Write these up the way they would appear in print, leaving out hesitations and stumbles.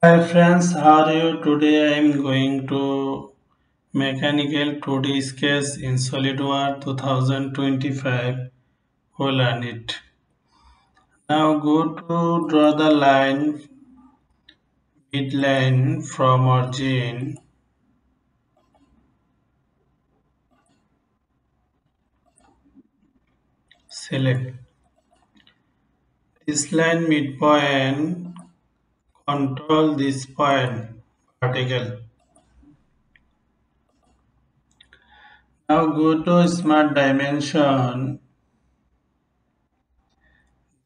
Hi friends, how are you? Today I am going to mechanical 2D sketch in SolidWorks 2025. We'll learn it. Now go to draw the line, midline from origin. Select this line midpoint. Control this point. Vertical. Now go to Smart Dimension.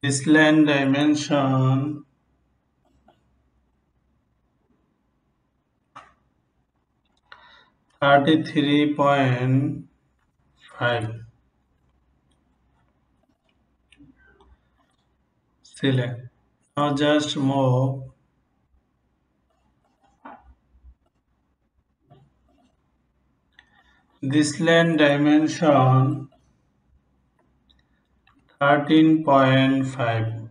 This line dimension 33.5. Select. Now just move this line dimension 13.5.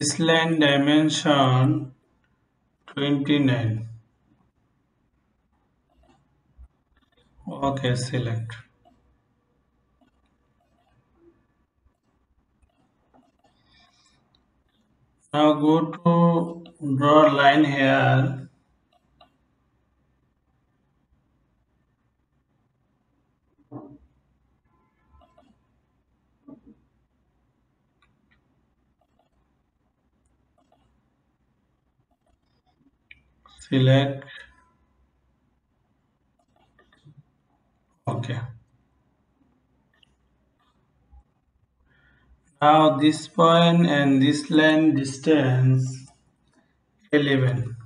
This line dimension 29. Okay, select. Now go to draw line here. Select. Okay. Now this point and this line distance 11.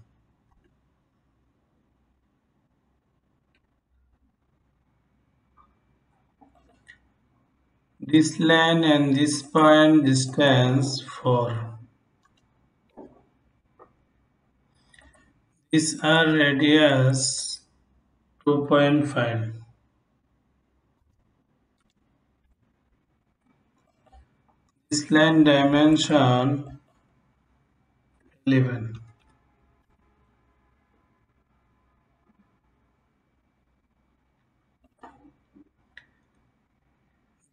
This line and this point distance 4. These are radius 2.5. This line dimension 11.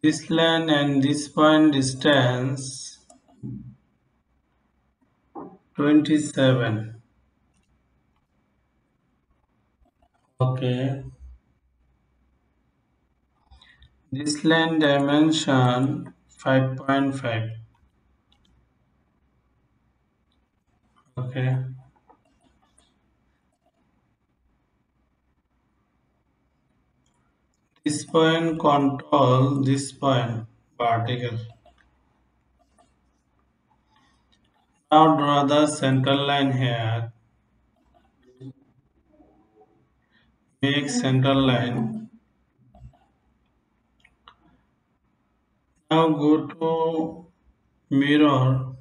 This line and this point distance 27. Okay. This line dimension 5.5. Okay. This point control this point vertical. Now draw the center line here. Make center line. Now go to mirror.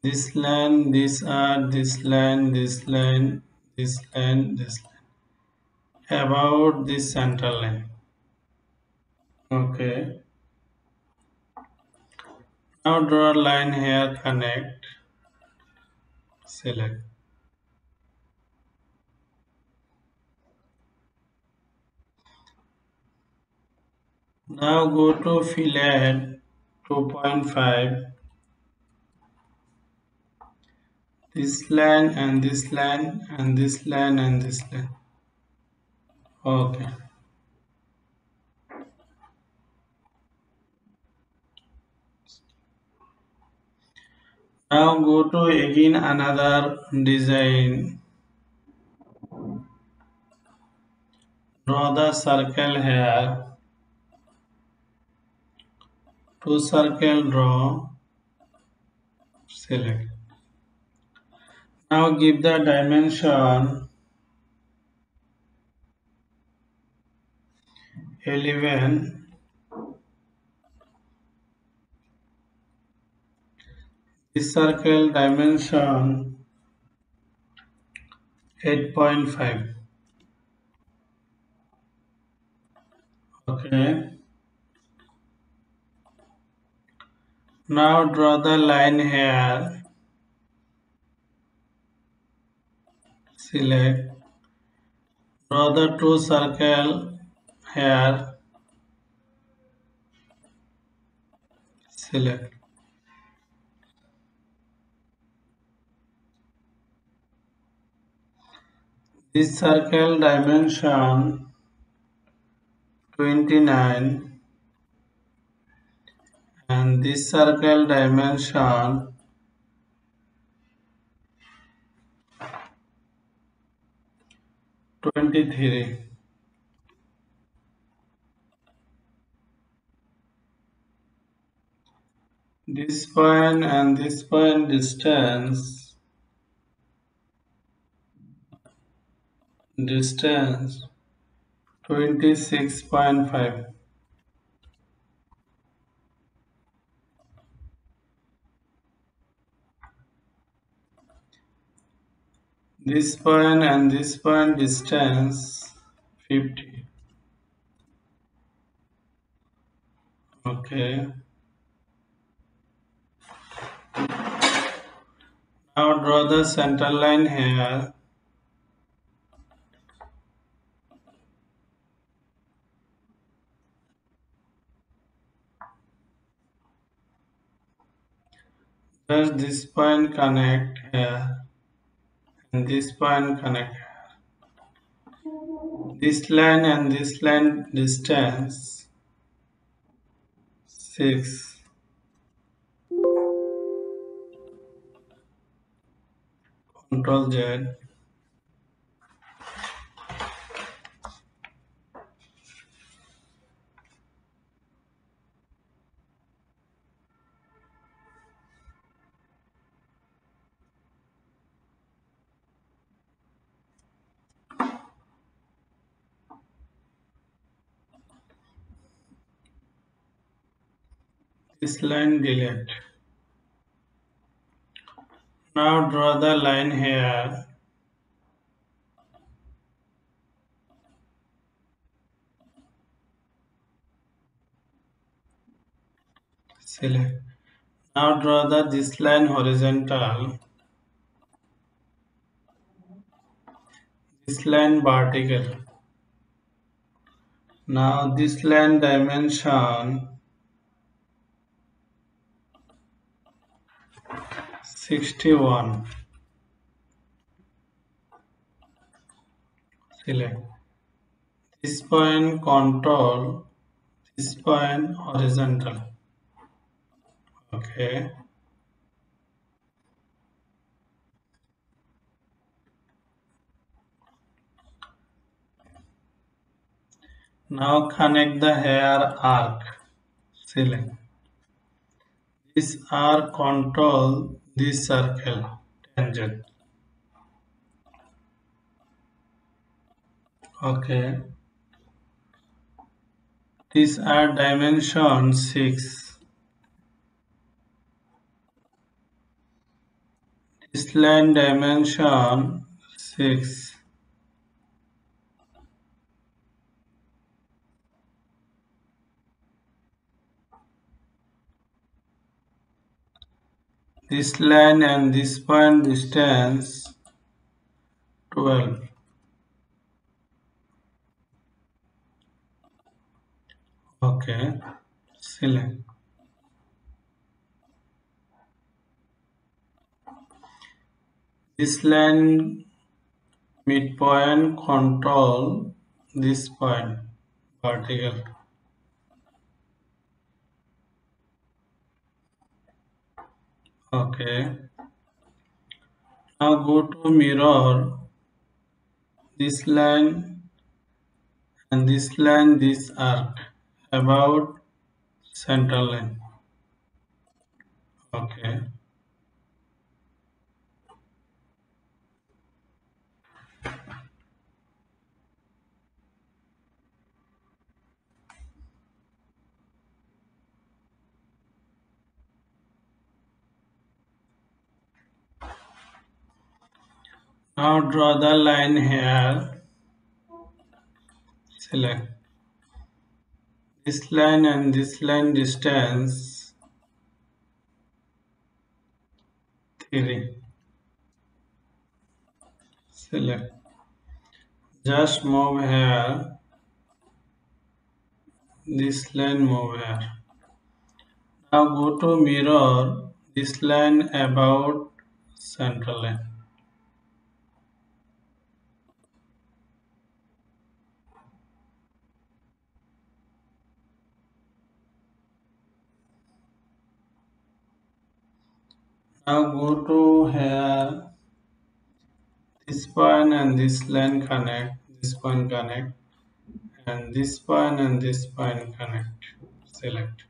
This line, this line, this line, this line, this line, this line. About this center line. Okay. Now draw a line here, connect. Select. Now go to fillet 2.5. This line and this line and this line and this line. Okay. Now go to again another design. Draw the circle here. To circle draw. Select. Now give the dimension 11. This circle dimension 8.5. Okay. Now draw the line here. Select. Draw the two circle here. Select. This circle dimension 29 and this circle dimension 23. This point and this point distance 26.5. This point and this point distance 50. Okay. Now draw the center line here. Just this point connect here and this point connect here. This line and this line distance 6. Control Z. This line delete. Now draw the line here. Select. Now draw this line horizontal, this line vertical. Now this line dimension 61. Select. This point control, this point horizontal. Okay. Now connect the hair arc. Select. This arc control this circle tangent. Okay. These are dimension 6. This line dimension 6. This line and this point distance 12. Okay. Select. This line midpoint control this point vertical. Okay. Now go to mirror this line and this line this arc about center line. Okay. Now draw the line here. Select. This line and this line distance 3. Select. Just move here. This line move here. Now go to mirror this line about central line. Now go to here. This point and this line connect. This point connect. And this point and this point connect. Select.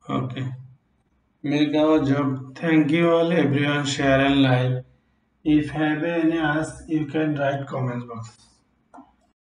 Okay. Make our job. Thank you all everyone share and like. If have any ask you can write comment box.